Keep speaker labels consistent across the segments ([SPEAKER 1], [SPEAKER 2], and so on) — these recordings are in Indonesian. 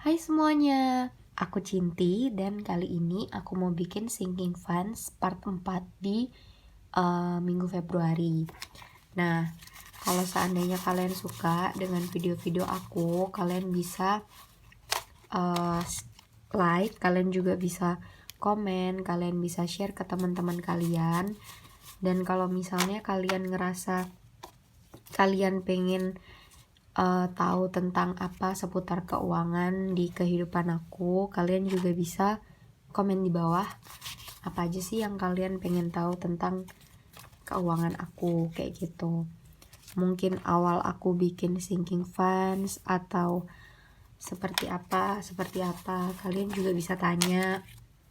[SPEAKER 1] Hai semuanya, aku Cinti dan kali ini aku mau bikin Sinking Funds part 4 di minggu Februari. Nah, kalau seandainya kalian suka dengan video-video aku, kalian bisa like, kalian juga bisa komen, kalian bisa share ke teman-teman kalian. Dan kalau misalnya kalian ngerasa kalian pengen tahu tentang apa seputar keuangan di kehidupan aku, kalian juga bisa komen di bawah apa aja sih yang kalian pengen tahu tentang keuangan aku, kayak gitu. Mungkin awal aku bikin sinking funds atau seperti apa, kalian juga bisa tanya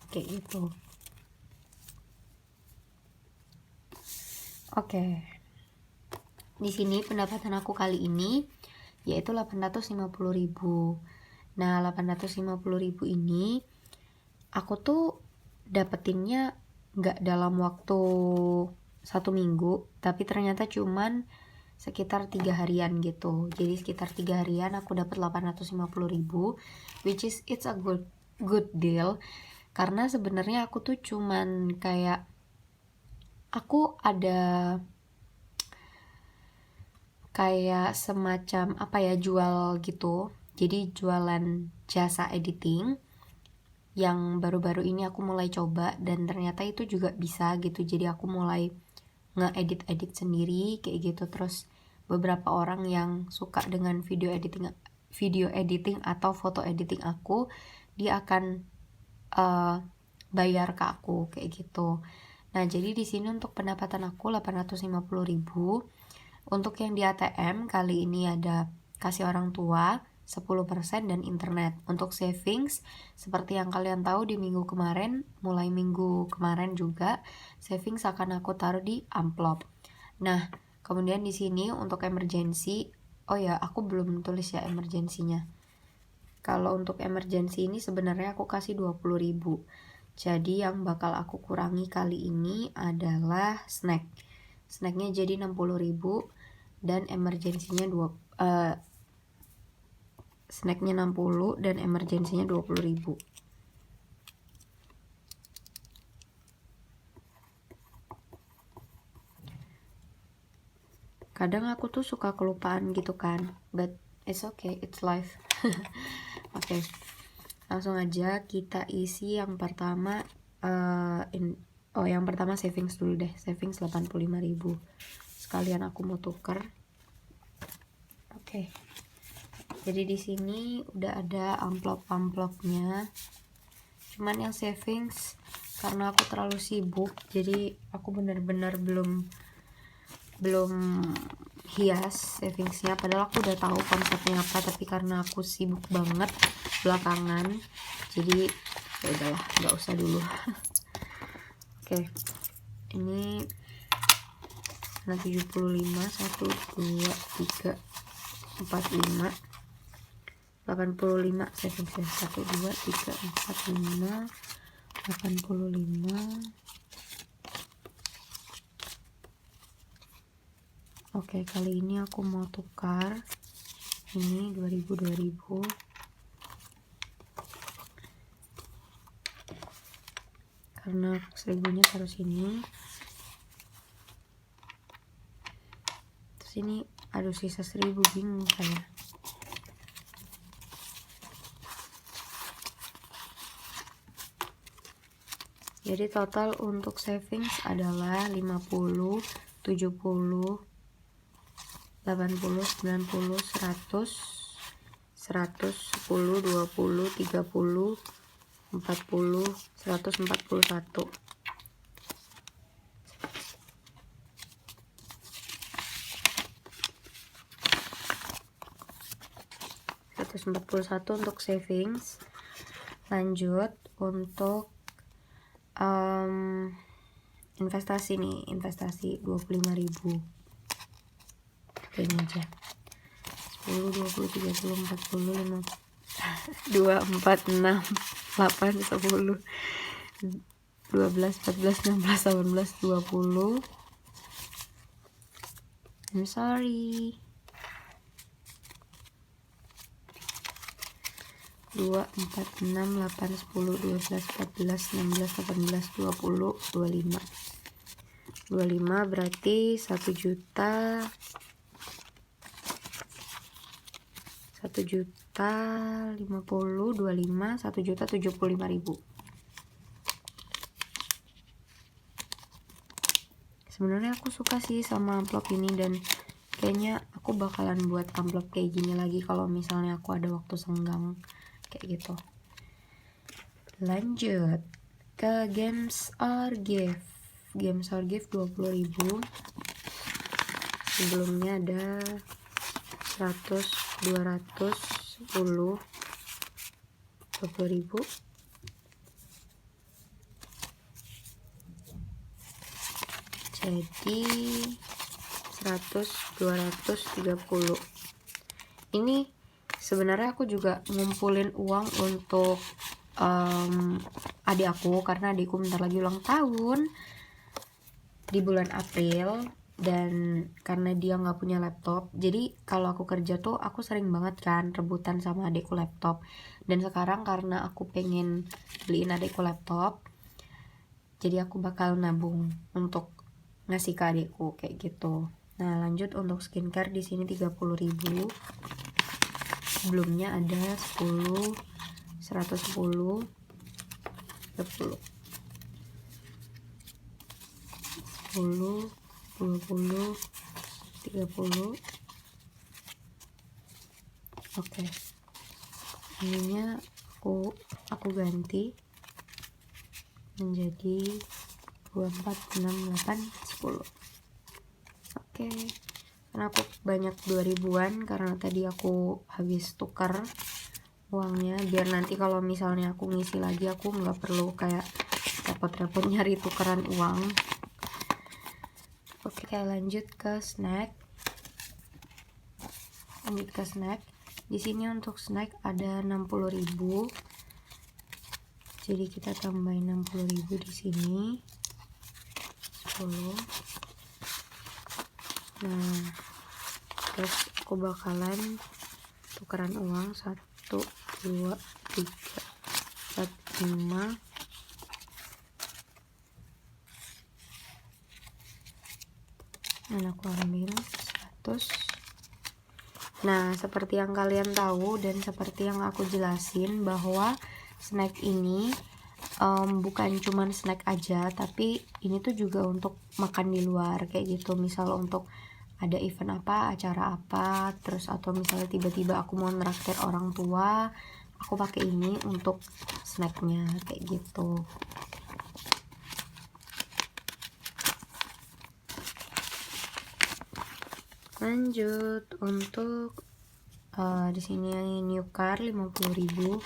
[SPEAKER 1] kayak gitu. Oke. Di sini pendapatan aku kali ini yaitu 850.000. Nah, 850.000 ini aku tuh dapetinnya nggak dalam waktu 1 minggu, tapi ternyata cuman sekitar 3 harian gitu. Jadi sekitar 3 harian aku dapat 850.000, which is it's a good deal. Karena sebenarnya aku tuh cuman kayak aku ada kayak semacam apa ya, jual gitu. Jadi jualan jasa editing yang baru-baru ini aku mulai coba dan ternyata itu juga bisa gitu. Jadi aku mulai nge-edit sendiri kayak gitu. Terus beberapa orang yang suka dengan video editing atau foto editing aku, dia akan bayar ke aku kayak gitu. Nah, jadi di sini untuk pendapatan aku 850.000. Untuk yang di ATM kali ini ada kasih orang tua 10% dan internet. Untuk savings, seperti yang kalian tahu di minggu kemarin, mulai minggu kemarin juga, savings akan aku taruh di amplop. Nah, kemudian di sini untuk emergency, oh ya, aku belum tulis ya emergensinya. Kalau untuk emergency ini sebenarnya aku kasih 20.000. Jadi yang bakal aku kurangi kali ini adalah snacknya jadi 60.000 dan emergensinya snacknya 60 dan emergensinya 20.000. Kadang aku tuh suka kelupaan gitu kan, but it's okay, it's life. Oke, langsung aja kita isi yang pertama. Yang pertama savings dulu deh, savings 85.000. Sekalian aku mau tuker. Oke. Jadi di sini udah ada amplop-amplopnya. Cuman yang savings karena aku terlalu sibuk, jadi aku bener-bener belum hias savingsnya, padahal aku udah tahu konsepnya apa, tapi karena aku sibuk banget belakangan, jadi ya udahlah, nggak usah dulu. Oke, ini 75, 1, 2, 3, 4, 5, 85 savingsnya. 1, 2, 3, 4, 5, 85. Oke, kali ini aku mau tukar ini 2000 karena 1000-nya taruh sini. Terus ini aduh, sisa 1000, bingung saya. Jadi total untuk savings adalah 50, 70, 80, 90, 100, 110, 20, 30, 40, 141. Untuk savings. Lanjut untuk investasi nih, investasi 25.000. Ini aja 10, 20, 30, 40, 5, 2, 4, 6, 8, 10, 12, 14, 16, 18, 20. I'm sorry. 2, 4, 6, 8, 10, 12, 14, 16, 18, 20, 25. 25 berarti 1 juta 50, 25, 1.075.000. Sebenarnya aku suka sih sama amplop ini, dan kayaknya aku bakalan buat amplop kayak gini lagi kalau misalnya aku ada waktu senggang kayak gitu. Lanjut ke Games or Gift. Games or Gift 20.000. Sebelumnya ada 100, 200, 10, 20.000. Jadi 100, 230. Ini sebenarnya aku juga ngumpulin uang untuk adik aku, karena adikku bentar lagi ulang tahun di bulan April, dan karena dia nggak punya laptop, jadi kalau aku kerja tuh aku sering banget kan rebutan sama adikku laptop. Dan sekarang karena aku pengen beliin adikku laptop, jadi aku bakal nabung untuk ngasih ke adikku kayak gitu. Nah, lanjut untuk skincare di sini 30.000. Sebelumnya ada 10, 110, 30, 10, 20, 30. Oke. Ininya aku ganti menjadi 24, 6, 8, 10. Oke. Karena aku banyak 2000-an karena tadi aku habis tukar uangnya, biar nanti kalau misalnya aku ngisi lagi aku nggak perlu kayak repot-repot nyari tukeran uang. Oke, lanjut ke snack. Di sini untuk snack ada 60.000. Jadi kita tambahin 60.000 di sini. 10. Nah, terus aku bakalan tukeran uang 1, 2, 3, 4, 5. Dan aku ambil 100. Nah, seperti yang kalian tahu dan seperti yang aku jelasin, bahwa snack ini bukan cuman snack aja, tapi ini tuh juga untuk makan di luar kayak gitu. Misal untuk ada event apa, acara apa, terus atau misalnya tiba-tiba aku mau nraktir orang tua, aku pakai ini untuk snacknya kayak gitu. Lanjut untuk di sini new car 50.000.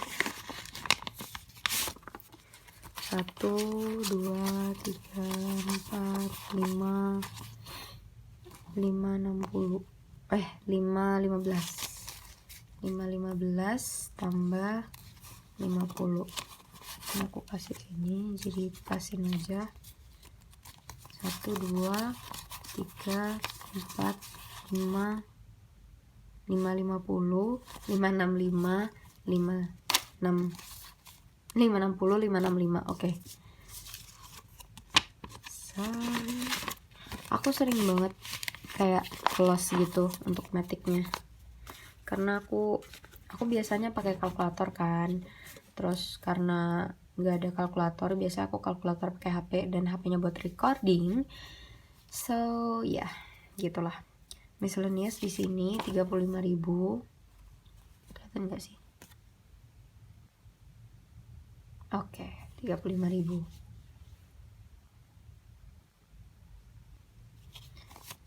[SPEAKER 1] 1, 2, 3, 4, 5, 5, 60. 5, 15. 5, 15 tambah 50. Ini aku kasih ini, jadi pasin aja. 1, 2, 3, 4, 5, 5, 50, 5, 65, 5, 6, 560, 565. Oke. Aku sering banget kayak close gitu untuk matiknya, karena aku biasanya pakai kalkulator kan. Terus karena nggak ada kalkulator, biasa aku kalkulator pakai HP, dan HP-nya buat recording. So ya, gitulah. Miscellaneous di sini 35.000. Kelihatan nggak sih? Oke, 35.000.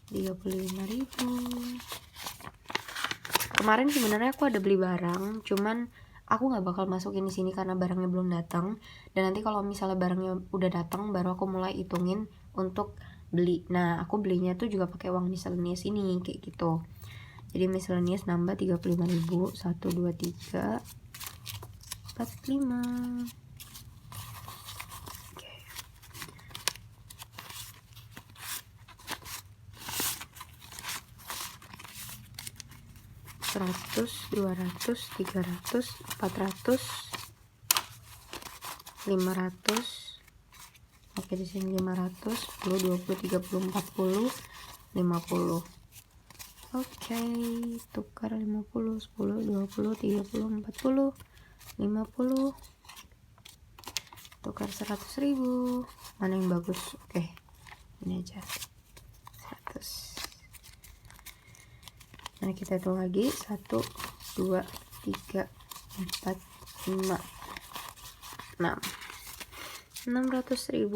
[SPEAKER 1] 35.000. Kemarin sebenarnya aku ada beli barang, cuman aku nggak bakal masukin di sini karena barangnya belum datang. Dan nanti kalau misalnya barangnya udah datang, baru aku mulai hitungin untuk beli. Nah, aku belinya tuh juga pakai uang miscellaneous ini kayak gitu. Jadi miscellaneous nambah 35.000. 1, 2, 3, 4, 5. 100, 200, 300, 400, 500. Oke, di sini 500, 10, 20, 30, 40, 50. Oke, tukar 50, 10, 20, 30, 40, 50. Tukar 100.000. Mana yang bagus? Oke, ini aja 100. Nah, kita hitung lagi 1, 2, 3, 4, 5, 6. 600.000.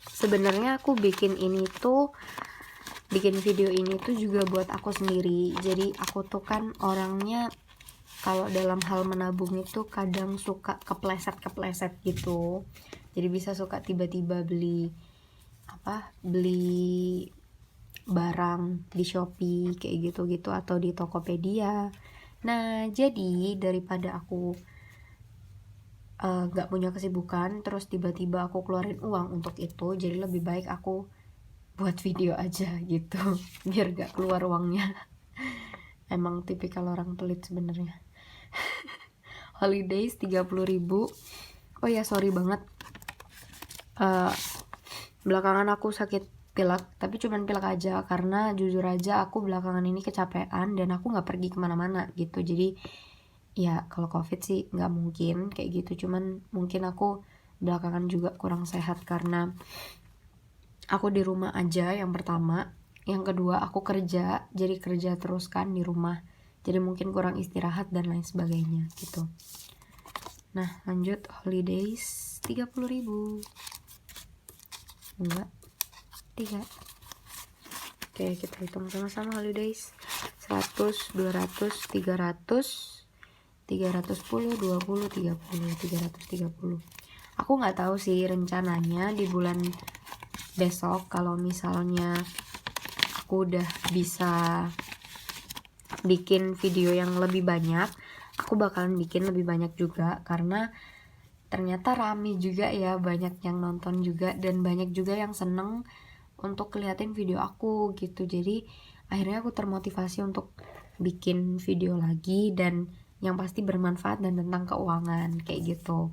[SPEAKER 1] Sebenarnya aku bikin video ini tuh juga buat aku sendiri. Jadi aku tuh kan orangnya kalau dalam hal menabung itu kadang suka kepleset gitu. Jadi bisa suka tiba-tiba beli barang di Shopee kayak gitu-gitu atau di Tokopedia. Nah, jadi daripada aku gak punya kesibukan terus tiba-tiba aku keluarin uang untuk itu, jadi lebih baik aku buat video aja gitu biar gak keluar uangnya. Emang tipikal orang pelit sebenarnya. Holidays 30.000. Oh ya, sorry banget, belakangan aku sakit pilek, tapi cuman pilek aja karena jujur aja aku belakangan ini kecapean dan aku gak pergi kemana-mana gitu. Jadi ya kalau covid sih nggak mungkin kayak gitu, cuman mungkin aku belakangan juga kurang sehat karena aku di rumah aja yang pertama, yang kedua aku kerja, jadi kerja terus kan di rumah, jadi mungkin kurang istirahat dan lain sebagainya gitu. Nah, lanjut holidays 30.000. Enggak, 3. Oke, kita hitung sama-sama holidays. 100, 200, 300, 310, 20, 30, 330. Aku nggak tahu sih rencananya di bulan besok kalau misalnya aku udah bisa bikin video yang lebih banyak, aku bakalan bikin lebih banyak juga karena ternyata rame juga ya, banyak yang nonton juga dan banyak juga yang seneng untuk ngeliatin video aku gitu. Jadi akhirnya aku termotivasi untuk bikin video lagi dan yang pasti bermanfaat dan tentang keuangan kayak gitu.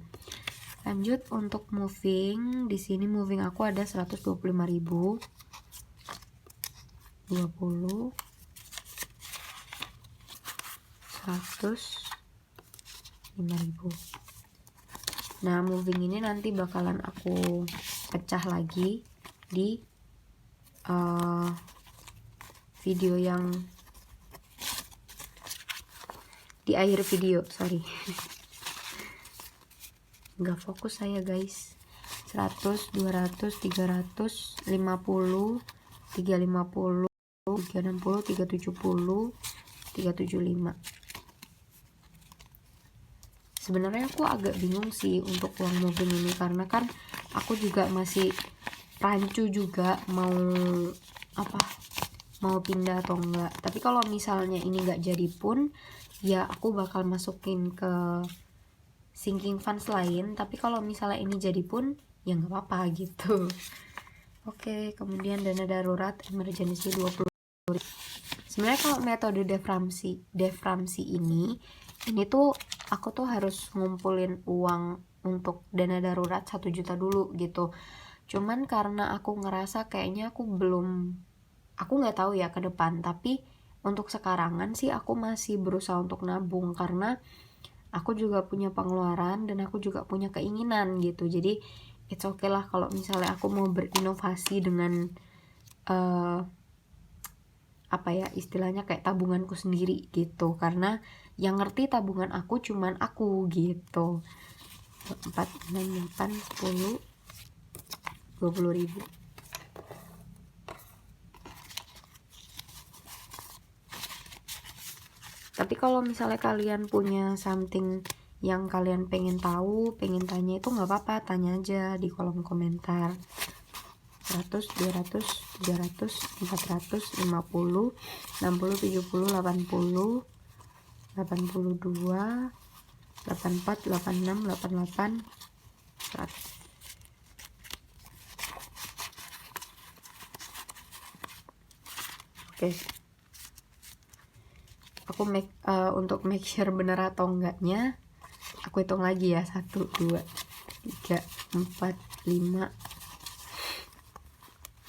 [SPEAKER 1] Lanjut untuk moving, di sini moving aku ada 125.000. 20, 100, 5.000. Nah, moving ini nanti bakalan aku pecah lagi di video yang di akhir video, sorry. Nggak fokus saya guys. 100, 200, 300, 50, 350, 360, 370, 375. Sebenarnya aku agak bingung sih untuk uang moving ini karena kan aku juga masih rancu juga mau pindah atau enggak. Tapi kalau misalnya ini enggak jadi pun ya aku bakal masukin ke sinking funds lain. Tapi kalau misalnya ini jadi pun ya nggak apa-apa gitu. Oke, kemudian dana darurat emergency 20. Sebenarnya kalau metode deframsi ini tuh aku tuh harus ngumpulin uang untuk dana darurat 1 juta dulu gitu. Cuman karena aku ngerasa kayaknya aku nggak tahu ya ke depan, tapi untuk sekarangan sih aku masih berusaha untuk nabung karena aku juga punya pengeluaran dan aku juga punya keinginan gitu. Jadi it's okay lah kalau misalnya aku mau berinovasi dengan istilahnya kayak tabunganku sendiri gitu, karena yang ngerti tabungan aku cuman aku gitu. 4, 6, 8, 10, 20.000. Tapi kalau misalnya kalian punya something yang kalian pengen tahu, pengen tanya, itu nggak apa-apa, tanya aja di kolom komentar. 100, 200, 300, 400, 50, 60, 70, 80, 82, 84, 86, 88, 100. Oke. aku untuk make sure bener atau enggaknya, aku hitung lagi ya, 1 2 3 4 5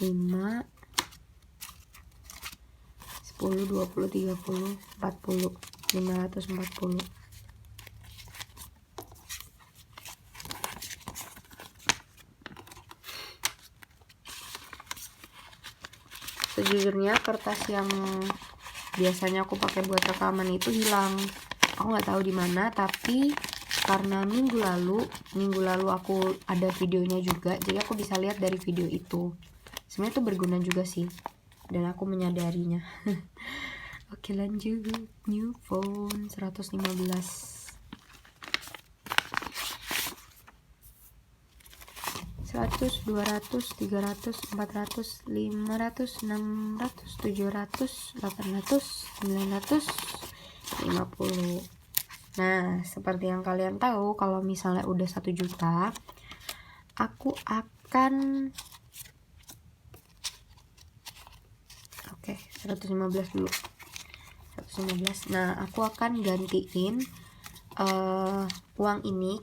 [SPEAKER 1] 5 10 20 30 40 540. Sejujurnya kertas yang biasanya aku pakai buat rekaman itu hilang. Aku nggak tahu di mana, tapi karena minggu lalu aku ada videonya juga, jadi aku bisa lihat dari video itu. Sebenarnya itu berguna juga sih, dan aku menyadarinya. Oke, lanjut. New phone 115. 100, 200, 300, 400, 500, 600, 700, 800, 950. Nah, seperti yang kalian tahu, kalau misalnya udah 1 juta, aku akan 115 dulu. 115. Nah, aku akan gantiin uang ini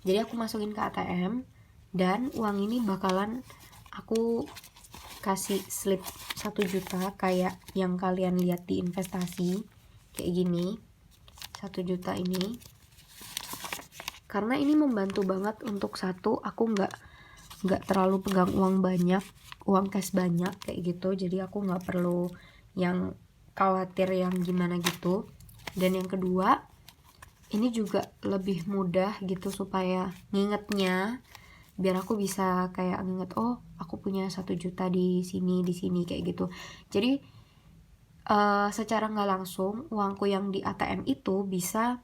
[SPEAKER 1] jadi aku masukin ke ATM, dan uang ini bakalan aku kasih slip 1 juta kayak yang kalian lihat di investasi kayak gini. 1 juta ini karena ini membantu banget untuk aku nggak terlalu pegang uang banyak, uang cash banyak kayak gitu, jadi aku nggak perlu yang khawatir yang gimana gitu. Dan yang kedua, ini juga lebih mudah gitu supaya ngingetnya, biar aku bisa kayak nginget, oh aku punya 1 juta di sini kayak gitu. Jadi secara nggak langsung uangku yang di ATM itu bisa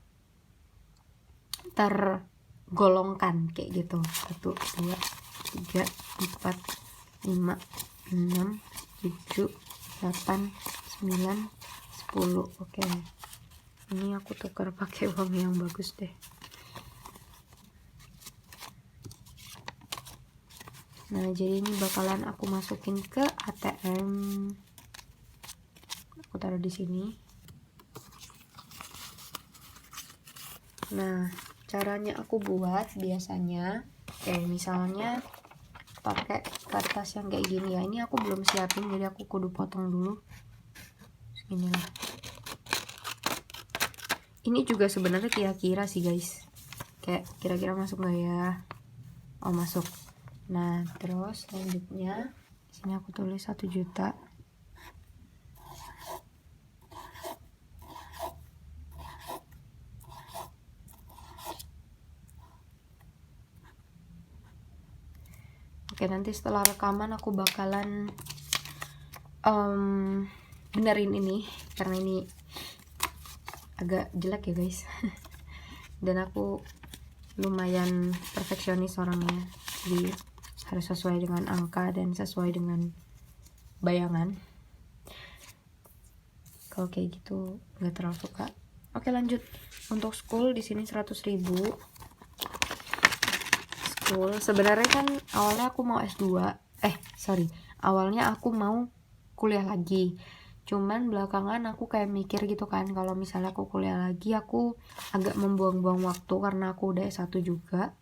[SPEAKER 1] tergolongkan kayak gitu. 1 2 3 4 5 6 7 8 9 10. Oke, ini aku tukar pakai uang yang bagus deh. Nah, jadi ini bakalan aku masukin ke ATM. Aku taruh di sini. Nah, caranya aku buat biasanya misalnya pakai kertas yang kayak gini ya. Ini aku belum siapin, jadi aku kudu potong dulu. Segini lah. Ini juga sebenarnya kira-kira sih guys, kayak kira-kira masuk nggak ya? Oh, masuk. Nah, terus selanjutnya sini aku tulis 1 juta. Oke, nanti setelah rekaman aku bakalan benerin ini karena ini agak jelek ya guys. Dan aku lumayan perfeksionis orangnya, jadi harus sesuai dengan angka dan sesuai dengan bayangan. Kalau kayak gitu nggak terlalu suka. Oke, lanjut. Untuk school di sini 100.000. School sebenarnya kan awalnya aku mau S2. Awalnya aku mau kuliah lagi. Cuman belakangan aku kayak mikir gitu kan, kalau misalnya aku kuliah lagi aku agak membuang-buang waktu karena aku udah S1 juga.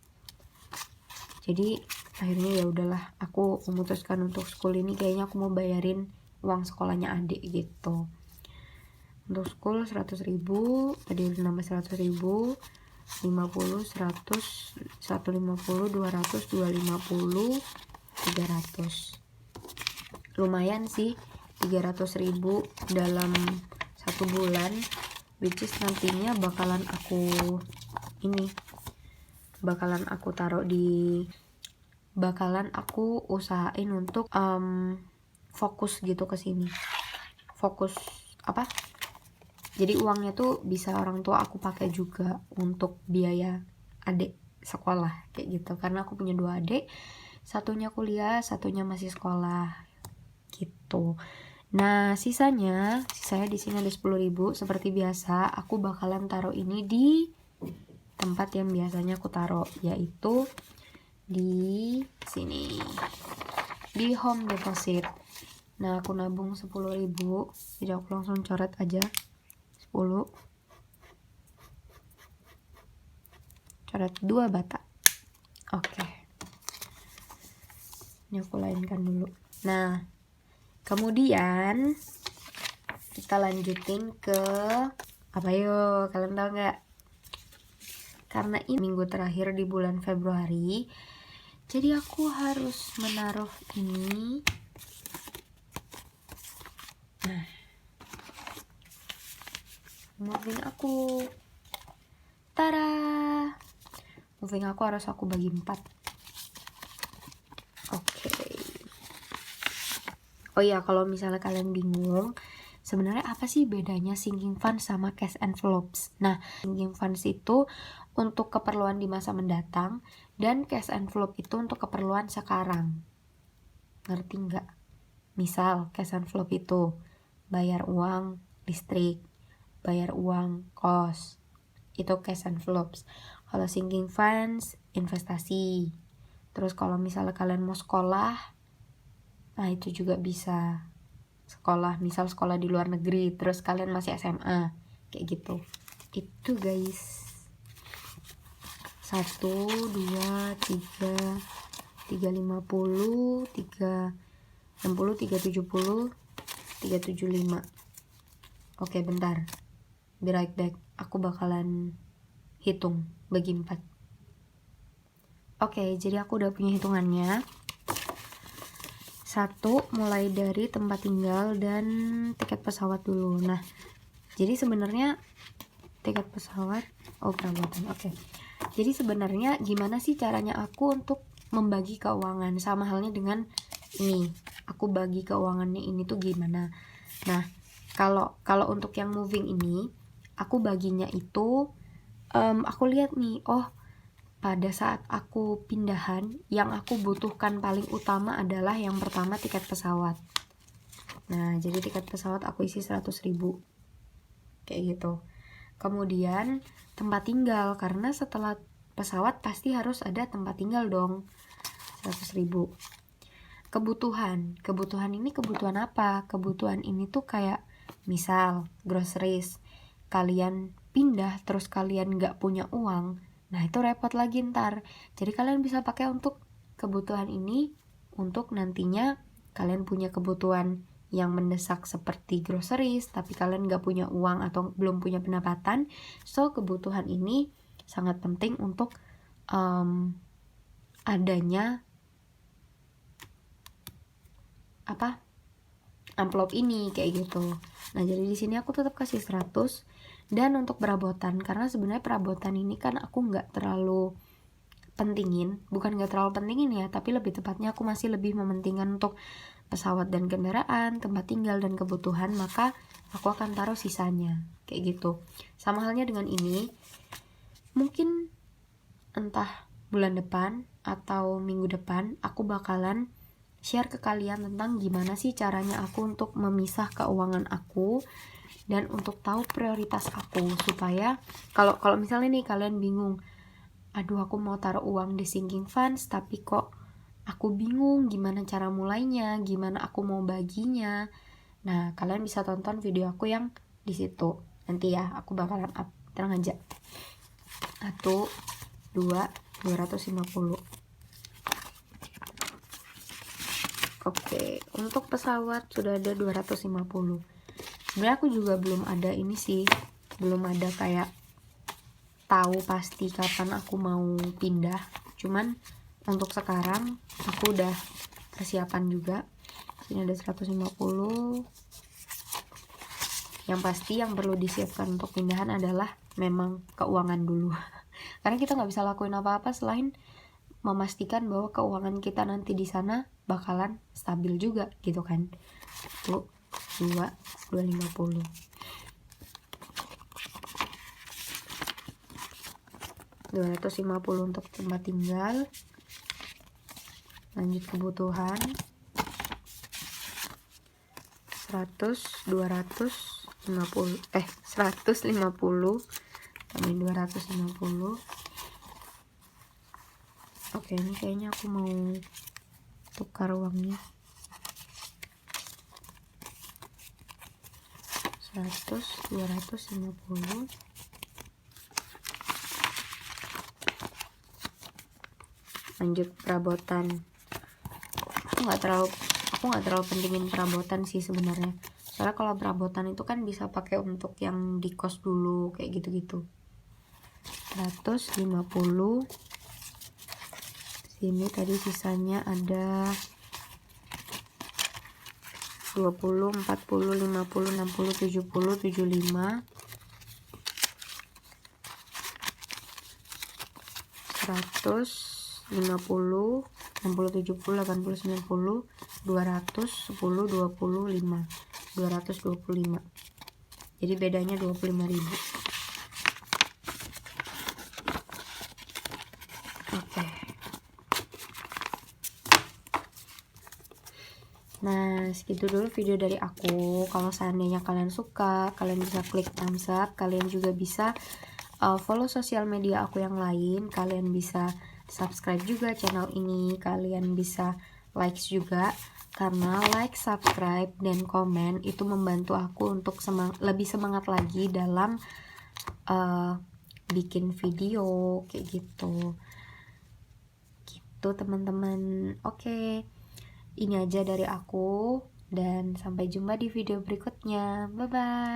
[SPEAKER 1] Jadi akhirnya ya udahlah, aku memutuskan untuk school ini kayaknya aku mau bayarin uang sekolahnya adik gitu. Untuk school 100.000, tadi udah nambah 100.000, 50, 100, 150, 200, 250, 300. Lumayan sih 300.000 dalam 1 bulan, which is nantinya bakalan aku usahain untuk fokus gitu ke sini. Fokus apa? Jadi uangnya tuh bisa orang tua aku pakai juga untuk biaya adik sekolah kayak gitu, karena aku punya 2 adik, satunya kuliah, satunya masih sekolah gitu. Nah, sisanya di sini ada 10.000. Seperti biasa, aku bakalan taruh ini di tempat yang biasanya aku taruh, yaitu di sini, di home deposit. Nah, aku nabung 10.000, jadi aku langsung coret aja 10, coret 2 bata. Oke, ini aku lainkan dulu. Nah, kemudian kita lanjutin ke apa yo, kalian tahu nggak? Karena ini minggu terakhir di bulan Februari, jadi aku harus menaruh ini. Nah, moving aku, tara, moving aku harus aku bagi 4. Oke. Oh iya, kalau misalnya kalian bingung, sebenarnya apa sih bedanya sinking funds sama cash envelopes? Nah, sinking funds itu untuk keperluan di masa mendatang, dan cash envelope itu untuk keperluan sekarang. Ngerti nggak? Misal, cash envelope itu bayar uang listrik, bayar uang kos, itu cash envelopes. Kalau sinking funds, investasi. Terus kalau misalnya kalian mau sekolah, nah itu juga bisa. Sekolah, misal sekolah di luar negeri, terus kalian masih SMA, kayak gitu. Itu guys. 1, 2, 3, 350, 360, 370, 375. Oke, bentar. Be right back. Aku bakalan hitung bagi 4. Oke, jadi aku udah punya hitungannya. 1, mulai dari tempat tinggal dan tiket pesawat dulu. Nah, jadi sebenarnya tiket pesawat, perabotan. Oke. Jadi sebenarnya gimana sih caranya aku untuk membagi keuangan? Sama halnya dengan ini. Aku bagi keuangannya ini tuh gimana? Nah, kalau untuk yang moving ini, aku baginya itu aku lihat nih, pada saat aku pindahan, yang aku butuhkan paling utama adalah yang pertama tiket pesawat. Nah, jadi tiket pesawat aku isi 100.000, kayak gitu. Kemudian tempat tinggal, karena setelah pesawat pasti harus ada tempat tinggal dong, 100.000. Kebutuhan ini kebutuhan apa? Kebutuhan ini tuh kayak misal groceries, kalian pindah terus kalian nggak punya uang, nah itu repot lagi ntar. Jadi kalian bisa pakai untuk kebutuhan ini, untuk nantinya kalian punya kebutuhan yang mendesak seperti groceries tapi kalian nggak punya uang atau belum punya pendapatan, so kebutuhan ini sangat penting untuk adanya amplop ini, kayak gitu. Nah, jadi di sini aku tetap kasih 100. Dan untuk perabotan, karena sebenarnya perabotan ini kan aku nggak terlalu pentingin, bukan nggak terlalu pentingin ya, tapi lebih tepatnya aku masih lebih mementingkan untuk pesawat dan kendaraan, tempat tinggal dan kebutuhan, maka aku akan taruh sisanya, kayak gitu. Sama halnya dengan ini, mungkin entah bulan depan atau minggu depan aku bakalan share ke kalian tentang gimana sih caranya aku untuk memisah keuangan aku dan untuk tahu prioritas aku, supaya kalau misalnya nih kalian bingung, aduh aku mau taruh uang di sinking funds tapi kok aku bingung gimana cara mulainya, gimana aku mau baginya. Nah, kalian bisa tonton video aku yang di situ. Nanti ya aku bakalan up, tenang aja. 1, 2, 250. Oke, untuk pesawat sudah ada 250. Sebenarnya aku juga belum ada ini sih, belum ada kayak tahu pasti kapan aku mau pindah. Cuman untuk sekarang aku udah persiapan juga. Sini ada 150. Yang pasti yang perlu disiapkan untuk pindahan adalah memang keuangan dulu. Karena kita nggak bisa lakuin apa-apa selain memastikan bahwa keuangan kita nanti di sana bakalan stabil juga, gitu kan. 1, 2, 250. $250 untuk tempat tinggal. Lanjut kebutuhan 100, 250, 150 tambahin 250. Oke, ini kayaknya aku mau tukar uangnya. 250. Lanjut perabotan. Aku nggak terlalu pentingin perabotan sih sebenarnya, soalnya kalau perabotan itu kan bisa pakai untuk yang di kos dulu kayak gitu-gitu. 150. Sini tadi sisanya ada 20, 40, 50, 60, 70, 75, 100, 50, 60, 70, 80, 90, 200, 10, 25, 225. Jadi bedanya 25.000. Oke. Nah, segitu dulu video dari aku. Kalau seandainya kalian suka, kalian bisa klik thumbs up. Kalian juga bisa follow sosial media aku yang lain. Kalian bisa subscribe juga channel ini. Kalian bisa likes juga, karena like, subscribe, dan komen itu membantu aku untuk lebih semangat lagi dalam bikin video kayak gitu teman-teman. Oke, ini aja dari aku, dan sampai jumpa di video berikutnya. Bye bye.